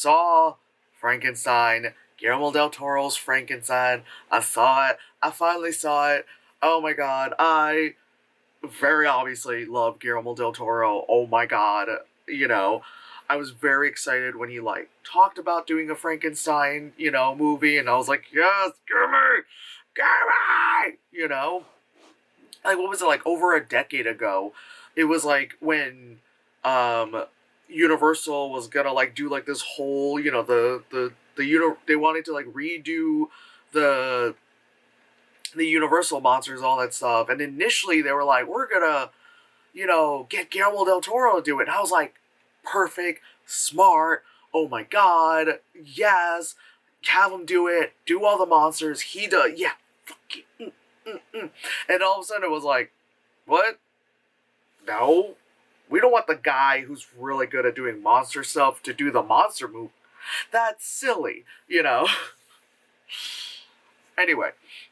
saw Frankenstein, Guillermo del Toro's Frankenstein. I saw it. I finally saw it. Oh my god, I very obviously love Guillermo del Toro. Oh my god, you know, I was very excited when he like talked about doing a Frankenstein, movie, and I was like, yes, give me, like what was it like over a decade ago? It was like when um Universal was gonna like do like this whole, they wanted to like redo the Universal monsters, all that stuff. And initially they were like, we're gonna, get Guillermo del Toro to do it. And I was like, perfect, smart, oh my god, yes, have him do it, do all the monsters. He does, yeah, fuck you. And all of a sudden it was like, what? No. We don't want the guy who's really good at doing monster stuff to do the monster move. That's silly, Anyway,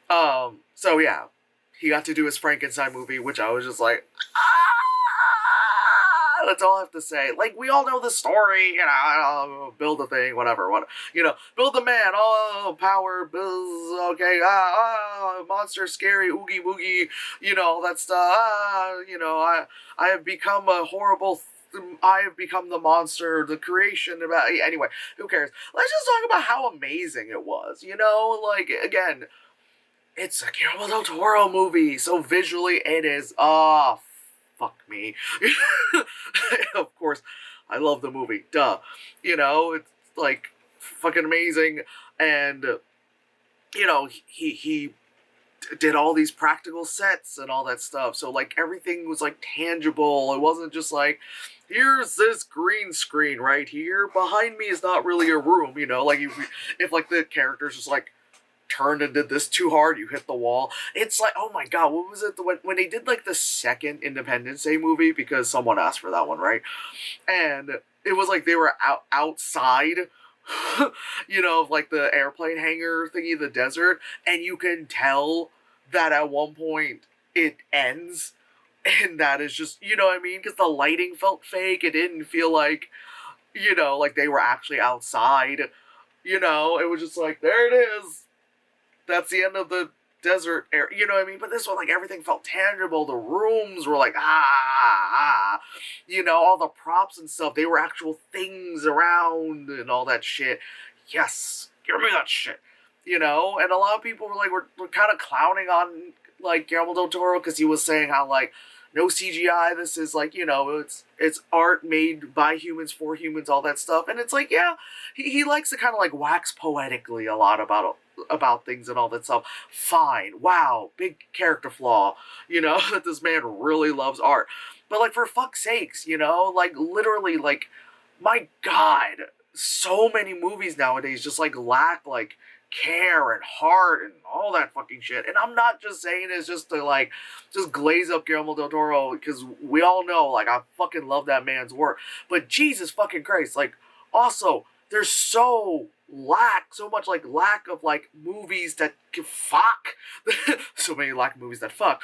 so yeah, he got to do his Frankenstein movie, which I was just like, that's all I have to say. Like, we all know the story, build a thing, whatever, build the man, power, okay, monster, scary, oogie boogie, all that stuff, I have become a horrible I have become the monster, the creation. Anyway, who cares? Let's just talk about how amazing it was. Like again, it's a Guillermo del Toro movie, so visually it is. Fuck me. Of course, I love the movie. Duh. It's like fucking amazing, and he did all these practical sets and all that stuff. So like everything was like tangible. It wasn't just like, here's this green screen right here. Behind me is not really a room, like if like the characters just like turned and did this too hard, you hit the wall. It's like, oh my god, what was it when they did like the second Independence Day movie, because someone asked for that one, right? And it was like they were outside like the airplane hangar thingy, the desert, and you can tell that at one point it ends, and that is just, what I mean? Because the lighting felt fake. It didn't feel like, like they were actually outside. It was just like, there it is. That's the end of the desert area. You know what I mean? But this one, like, everything felt tangible. The rooms were like, all the props and stuff, they were actual things around and all that shit. Yes, give me that shit. And a lot of people were like, we're kind of clowning on, like, Guillermo del Toro, because he was saying how, like, no CGI, this is like, it's art made by humans for humans, all that stuff. And it's like, yeah, he likes to kind of like wax poetically a lot about things and all that stuff. Fine. Wow, big character flaw, that this man really loves art. But like, for fuck's sakes, like literally, like, my god, so many movies nowadays just like lack like care and heart and all that fucking shit. And I'm not just saying it's just to like just glaze up Guillermo del Toro, because we all know like I fucking love that man's work. But Jesus fucking Christ, like also there's so much like lack of like movies that fuck. So many lack of movies that fuck.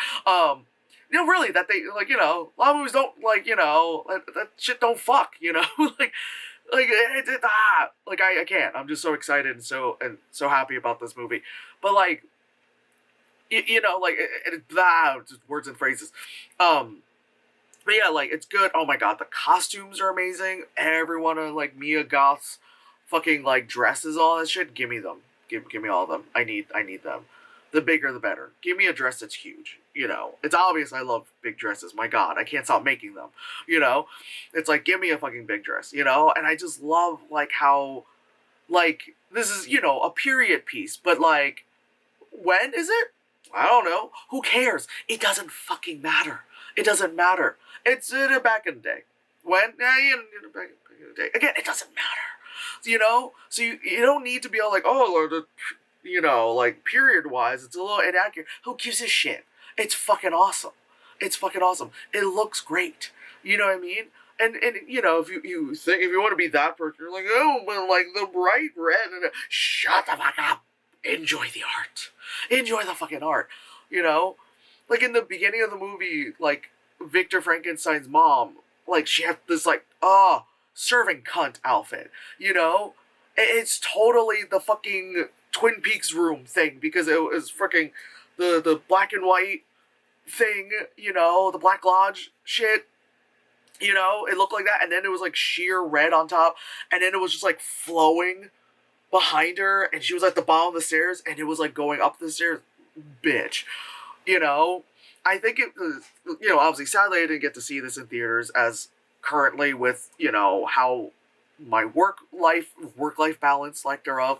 Really, that they like, a lot of movies don't like, that shit don't fuck, like I can't. I'm just so excited and so happy about this movie. But like, just words and phrases. But yeah, like it's good. Oh my god, the costumes are amazing. Every one of like Mia Goth's fucking like dresses, all that shit. Give me them. Give me all of them. I need them. The bigger the better. Give me a dress that's huge. It's obvious I love big dresses. My god, I can't stop making them. It's like, give me a fucking big dress, and I just love like how like this is, a period piece, but like when is it? I don't know. Who cares? It doesn't fucking matter. It doesn't matter. It's back in the day. When? Yeah, back in the day. Again, it doesn't matter. So you don't need to be all like, oh, like period-wise, it's a little inaccurate. Who gives a shit? It's fucking awesome. It's fucking awesome. It looks great. You know what I mean? And if you think, if you want to be that person, you're like, oh, but like the bright red, and shut the fuck up. Enjoy the art. Enjoy the fucking art. Like in the beginning of the movie, like Victor Frankenstein's mom, like she had this like, serving cunt outfit, you know? It's totally the fucking Twin Peaks room thing, because it was freaking the black and white thing, you know, the Black Lodge shit, you know, it looked like that, and then it was like sheer red on top, and then it was just like flowing behind her, and she was at the bottom of the stairs, and it was like going up the stairs, bitch, you know. I think it was, you know, obviously, sadly, I didn't get to see this in theaters, as currently with, you know, how my work life balance, like thereof,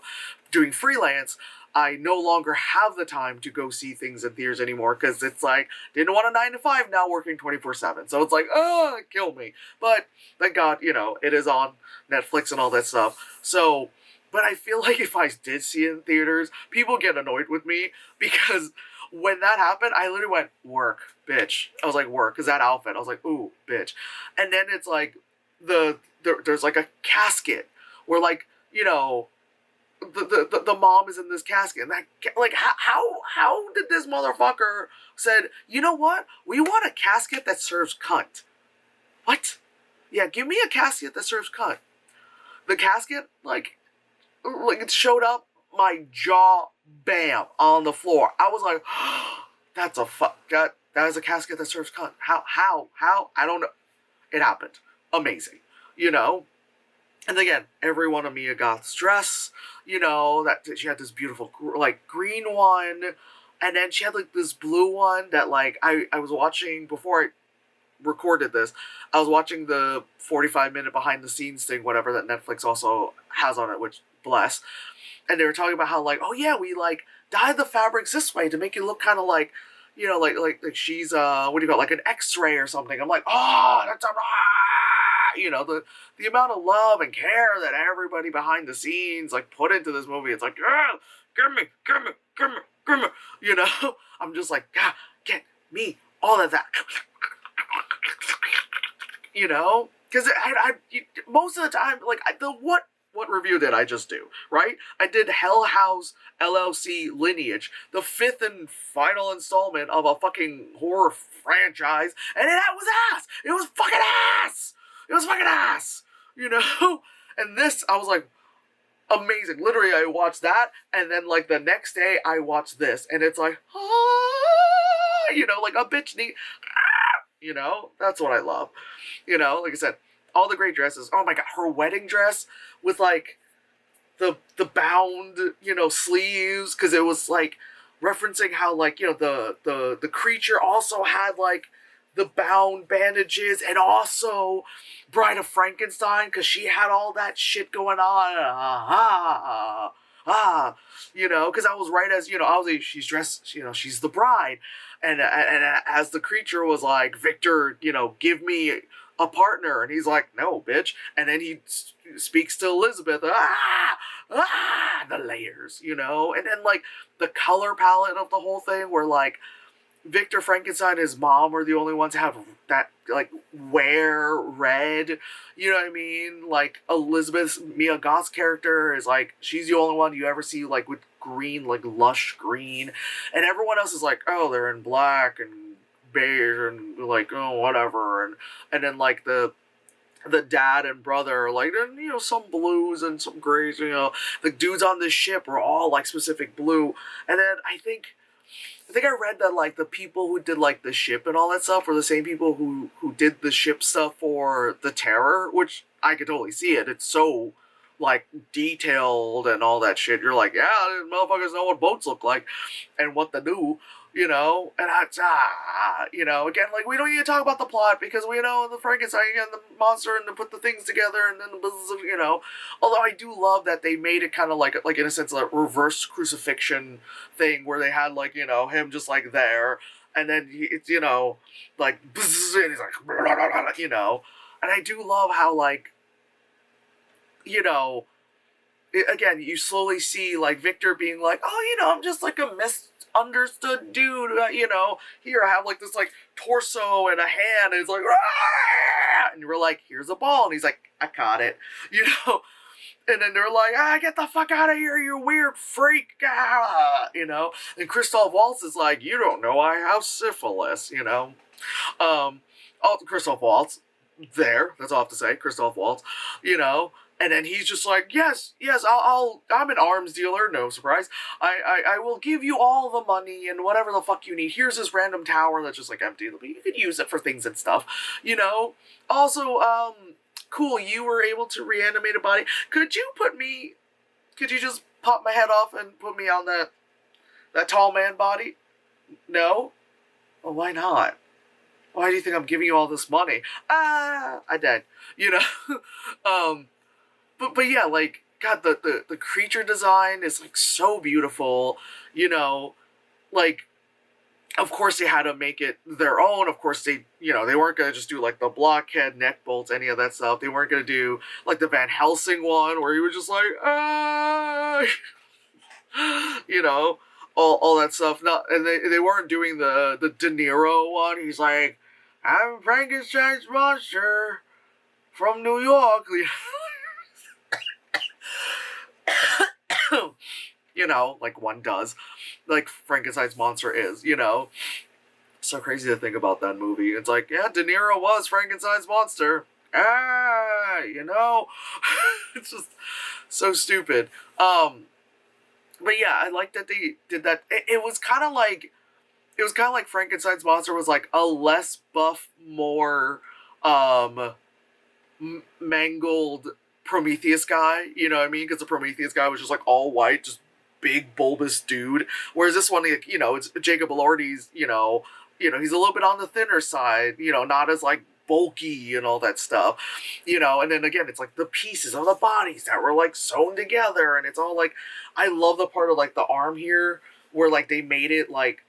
doing freelance, I no longer have the time to go see things in theaters anymore, because it's like, didn't want a 9 to 5, now working 24/7. So it's like, oh, kill me. But thank God, you know, it is on Netflix and all that stuff. So, but I feel like if I did see it in theaters, people get annoyed with me, because when that happened, I literally went, work, bitch. I was like, work, because that outfit. I was like, ooh, bitch. And then it's like, there's like a casket where, like, you know, the mom is in this casket, and that, like, how did this motherfucker said, you know what, we want a casket that serves cunt. What? Yeah, give me a casket that serves cunt. The casket, like it showed up, my jaw, bam, on the floor. I was like, that's a that is a casket that serves cunt. How I don't know. It happened. Amazing, you know. And again, every one of Mia Goth's dress, you know, that she had this beautiful, like, green one, and then she had, like, this blue one that, like, I was watching, before I recorded this, I was watching the 45-minute behind-the-scenes thing, whatever, that Netflix also has on it, which, bless, and they were talking about how, like, oh yeah, we, like, dyed the fabrics this way to make it look kind of like, you know, like she's, what do you call it, like an X-ray or something. I'm like, oh, that's a... You know, the amount of love and care that everybody behind the scenes, like, put into this movie. It's like, ah, give me, you know. I'm just like, God, get me all of that, you know, because most of the time, like, what review did I just do, right? I did Hell House LLC Lineage, the 5th and final installment of a fucking horror franchise, and it was ass. It was fucking ass. It was fucking ass, you know? And this, I was like, amazing. Literally, I watched that, and then, like, the next day, I watched this, and it's like, ah, you know, like a bitch need, ah, you know? That's what I love. You know, like I said, all the great dresses. Oh my God, her wedding dress with, like, the bound, you know, sleeves, because it was, like, referencing how, like, you know, the creature also had, like, the bound bandages, and also Bride of Frankenstein, because she had all that shit going on. You know, because I was right, as, you know, obviously she's dressed, you know, she's the bride, and as the creature was like, Victor, you know, give me a partner, and he's like, no, bitch, and then he speaks to Elizabeth, the layers, you know, and then, like, the color palette of the whole thing, where, like, Victor Frankenstein and his mom are the only ones to have that, like, wear red, you know what I mean? Like, Elizabeth, Mia Goth's character, is, like, she's the only one you ever see, like, with green, like, lush green, and everyone else is like, oh, they're in black and beige and, like, oh, whatever, and then, like, the dad and brother are, like, you know, some blues and some grays, you know, the dudes on this ship are all, like, specific blue, and then I think I read that, like, the people who did, like, the ship and all that stuff were the same people who did the ship stuff for The Terror, which I could totally see it. It's so, like, detailed and all that shit. You're like, yeah, these motherfuckers know what boats look like and what to do, you know? And you know, again, like, we don't need to talk about the plot, because we know the Frankenstein and the monster, and to put the things together, and then the business of, you know. Although I do love that they made it kind of like in a sense, a reverse crucifixion thing, where they had, like, you know, him just, like, there, and then it's, you know, like, and he's like, you know. And I do love how, like, you know, again, you slowly see, like, Victor being like, oh, you know, I'm just, like, a misunderstood dude, you know, here I have, like, this, like, torso and a hand, and it's like, Aah! And we're like, here's a ball, and he's like, I caught it, you know. And then they're like, get the fuck out of here, you weird freak, you know. And Christoph Waltz is like, you don't know I have syphilis, you know. Christoph Waltz, there. That's all I have to say. Christoph Waltz, you know. And then he's just like, yes, yes, I'm an arms dealer, no surprise. I will give you all the money and whatever the fuck you need. Here's this random tower that's just like empty. You could use it for things and stuff, you know. Also, cool, you were able to reanimate a body. Could you just pop my head off and put me on that tall man body? No? Well, why not? Why do you think I'm giving you all this money? I died. You know? But yeah, like, God, the creature design is, like, so beautiful. You know? Like, of course they had to make it their own. Of course they weren't going to just do, like, the blockhead, neck bolts, any of that stuff. They weren't going to do, like, the Van Helsing one where he was just like, you know, all that stuff. Not, and they weren't doing the De Niro one. He's like, I'm Frankenstein's monster from New York. You know, like one does. Like Frankenstein's monster is, you know. So crazy to think about that movie. It's like, yeah, De Niro was Frankenstein's monster. You know. It's just so stupid. But yeah, I like that they did that. It was kind of like Frankenstein's monster was like a less buff, more mangled Prometheus guy. You know what I mean? Because the Prometheus guy was just like all white, just big bulbous dude. Whereas this one, like, you know, it's Jacob Elordi's. He's a little bit on the thinner side. You know, not as like bulky and all that stuff, you know. And then again, it's like the pieces of the bodies that were like sewn together, and it's all like, I love the part of like the arm here where like they made it like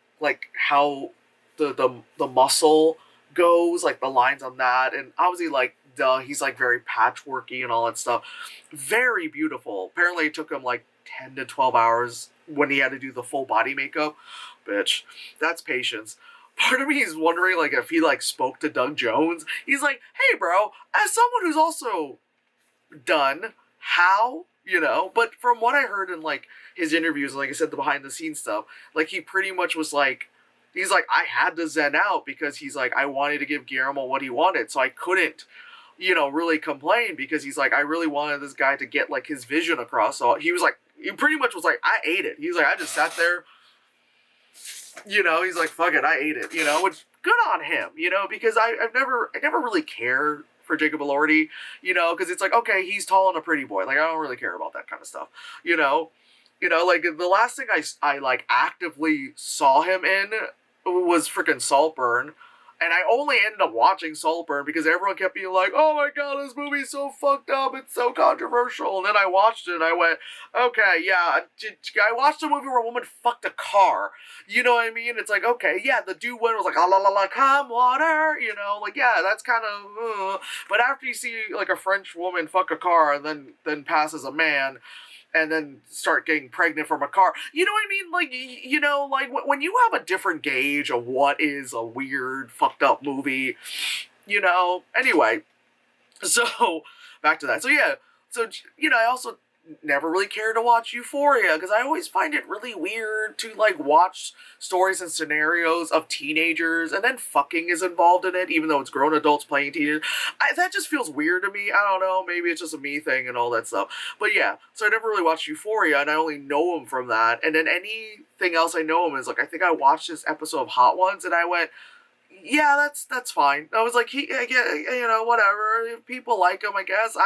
how the muscle goes, like the lines on that, and obviously like he's like very patchworky and all that stuff. Very beautiful. Apparently it took him like 10 to 12 hours when he had to do the full body makeup. Bitch, that's patience. Part of me is wondering, like, if he, like, spoke to Doug Jones. He's like, hey, bro, as someone who's also done, how? You know? But from what I heard in, like, his interviews, and like I said, the behind-the-scenes stuff, like, he pretty much was like, he's like, I had to zen out because he's like, I wanted to give Guillermo what he wanted, so I couldn't, you know, really complain because he's like, I really wanted this guy to get, like, his vision across. So he was like, he pretty much was like, I ate it. He's like, I just sat there. You know, he's like, fuck it, I ate it, you know, which, good on him, you know, because I never really cared for Jacob Elordi, you know, because it's like, okay, he's tall and a pretty boy, like, I don't really care about that kind of stuff, you know, like, the last thing I like, actively saw him in was freaking Saltburn, and I only ended up watching Saltburn because everyone kept being like, oh my god, this movie's so fucked up, it's so controversial. And then I watched it and I went, okay, yeah, I watched a movie where a woman fucked a car. You know what I mean? It's like, okay, yeah, the dude went was like, la la la la, come water, you know, like, yeah, that's kind of, but after you see like a French woman fuck a car and then pass as a man, and then start getting pregnant from a car. You know what I mean? Like, you know, like, when you have a different gauge of what is a weird, fucked up movie, you know? Anyway, so, back to that. So, yeah, so, you know, I also never really cared to watch Euphoria, because I always find it really weird to, like, watch stories and scenarios of teenagers, and then fucking is involved in it, even though it's grown adults playing teenagers. That just feels weird to me. I don't know, maybe it's just a me thing and all that stuff. But yeah, so I never really watched Euphoria, and I only know him from that, and then anything else I know him is, like, I think I watched this episode of Hot Ones, and I went, yeah, that's fine. I was like, you know, whatever, if people like him, I guess.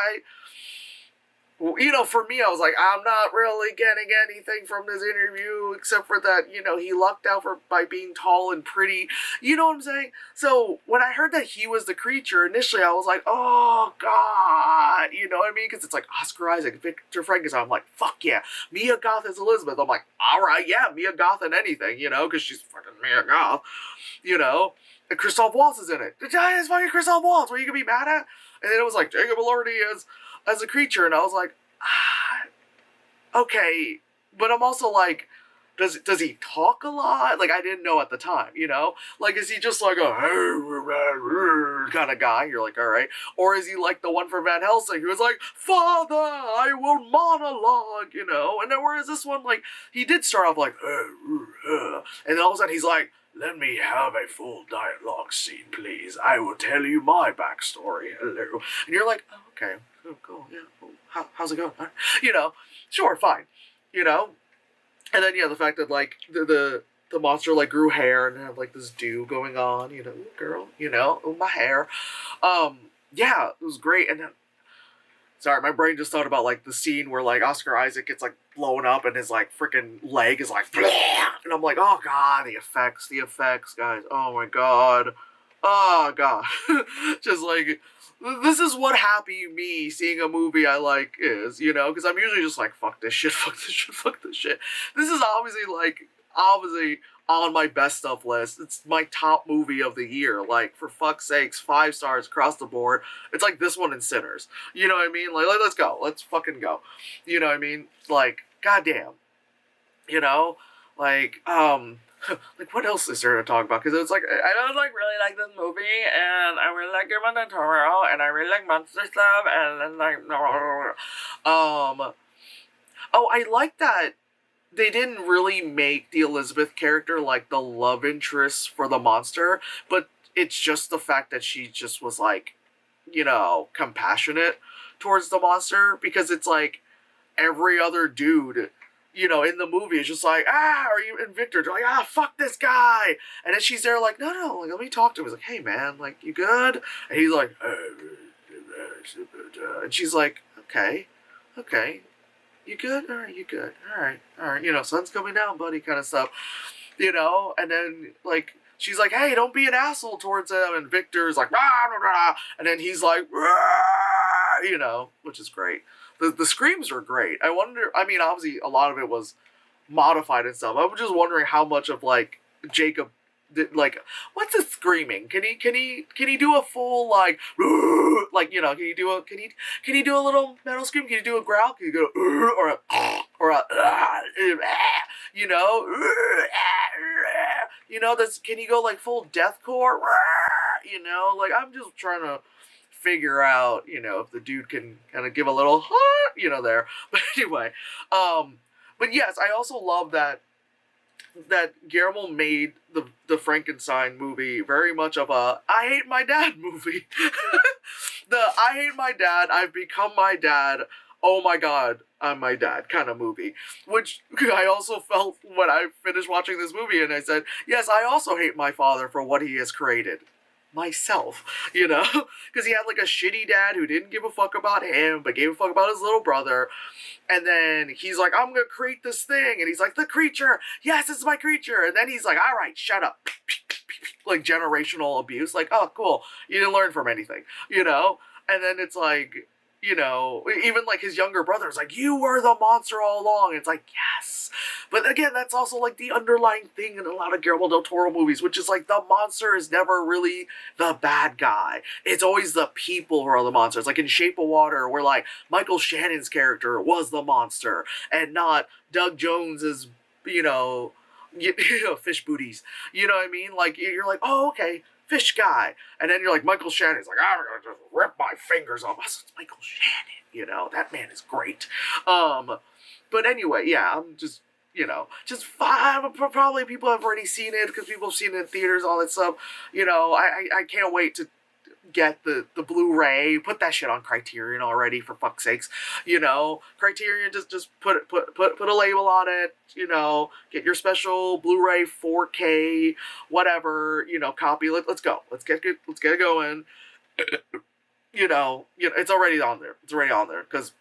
You know, for me, I was like, I'm not really getting anything from this interview except for that, you know, he lucked out by being tall and pretty. You know what I'm saying? So when I heard that he was the creature, initially I was like, oh, God. You know what I mean? Because it's like Oscar Isaac, Victor Frankenstein. I'm like, fuck yeah. Mia Goth as Elizabeth. I'm like, all right, yeah, Mia Goth in anything, you know, because she's fucking Mia Goth, you know. And Christoph Waltz is in it. It's fucking Christoph Waltz. What are you going to be mad at? And then it was like, Jacob Elordi as a creature, and I was like, okay, but I'm also like, does he talk a lot? Like, I didn't know at the time, you know? Like, is he just like a kind of guy? You're like, all right. Or is he like the one from Van Helsing who was like, Father, I will monologue, you know? And then whereas this one, like, he did start off like, and then all of a sudden he's like, let me have a full dialogue scene, please. I will tell you my backstory. Hello. And you're like, oh, okay, oh, cool, yeah, well, how's it going? Huh? You know, sure, fine. You know? And then, yeah, the fact that, like, the monster, like, grew hair and had, like, this dew going on, you know, ooh, girl, you know, ooh, my hair. Yeah, it was great. And then, sorry, my brain just thought about, like, the scene where, like, Oscar Isaac gets, like, blown up and his, like, freaking leg is like, and I'm like, oh god, the effects, guys, oh my god, oh god. Just like, this is what happy me seeing a movie I like is, you know, because I'm usually just like, fuck this shit, fuck this shit, fuck this shit. This is obviously on my best stuff list. It's my top movie of the year. Like, for fuck's sakes, 5 stars across the board. It's like this one and Sinners. You know what I mean? Like, let's go. Let's fucking go. You know what I mean? Like, goddamn. You know? Like, like, what else is there to talk about? Because it's like, I don't like really like this movie, and I really like Guillermo del Toro, and I really like monster stuff, and then like, oh, I like that they didn't really make the Elizabeth character like the love interest for the monster, but it's just the fact that she just was like, you know, compassionate towards the monster, because it's like every other dude, you know, in the movie is just like, are you and Victor? They're like, fuck this guy. And then she's there like, no, like, let me talk to him. He's like, hey man, like, you good? And he's like, and she's like, okay, you good? All right, you good. All right. You know, sun's coming down, buddy, kind of stuff. You know, and then, like, she's like, hey, don't be an asshole towards him. And Victor's like, and then he's like, you know, which is great. The screams are great. I wonder, I mean, obviously, a lot of it was modified and stuff. I was just wondering how much of, like, Jacob did, like, what's the screaming? Can he do a full, like, like, you know, can he do a little metal scream? Can he do a growl? Can he go, or a, you know, can he go, like, full deathcore? You know, like, I'm just trying to figure out, you know, if the dude can kind of give a little, you know, there. But anyway, but yes, I also love that Guillermo made the Frankenstein movie very much of a I hate my dad movie. The I hate my dad, I've become my dad, oh my god, I'm my dad kind of movie. Which I also felt when I finished watching this movie, and I said, yes, I also hate my father for what he has created. Myself, you know, because he had like a shitty dad who didn't give a fuck about him but gave a fuck about his little brother, and then he's like, I'm gonna create this thing, and he's like, the creature, yes, it's my creature, and then he's like, all right, shut up. Like, generational abuse, like, oh cool, you didn't learn from anything, you know. And then it's like, you know, even like his younger brother's like, you were the monster all along. It's like, yes. But again, that's also like the underlying thing in a lot of Guillermo del Toro movies, which is like the monster is never really the bad guy. It's always the people who are the monsters. Like in Shape of Water, where like Michael Shannon's character was the monster and not Doug Jones's, you know, fish booties. You know what I mean? Like, you're like, oh, okay, fish guy. And then you're like, Michael Shannon's like, I'm gonna just rip my fingers off. It's Michael Shannon, you know, that man is great. But anyway, yeah, I'm just, you know, just probably people have already seen it because people have seen it in theaters, all that stuff. You know, I can't wait to get the Blu-ray, put that shit on Criterion already, for fuck's sakes. You know, Criterion, just put a label on it, you know, get your special Blu-ray 4K whatever, you know, copy. Let's go. Let's get it going. You know, it's already on there. It's already on there because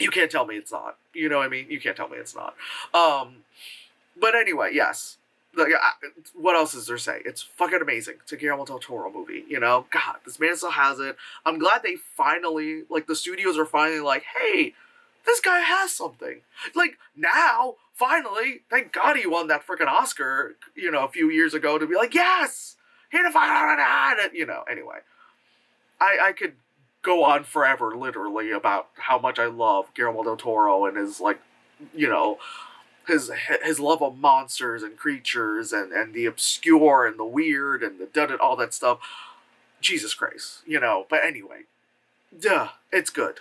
you can't tell me it's not. You know what I mean? You can't tell me it's not. But anyway, yes. Like, what else is there to say? It's fucking amazing. It's a Guillermo del Toro movie, you know? God, this man still has it. I'm glad they finally, like, the studios are finally like, hey, this guy has something. Like, now, finally, thank God he won that freaking Oscar, you know, a few years ago, to be like, yes! He had you know, anyway. I could go on forever, literally, about how much I love Guillermo del Toro and his, like, you know, his love of monsters and creatures and the obscure and the weird and the all that stuff. Jesus Christ, you know. But anyway, it's good.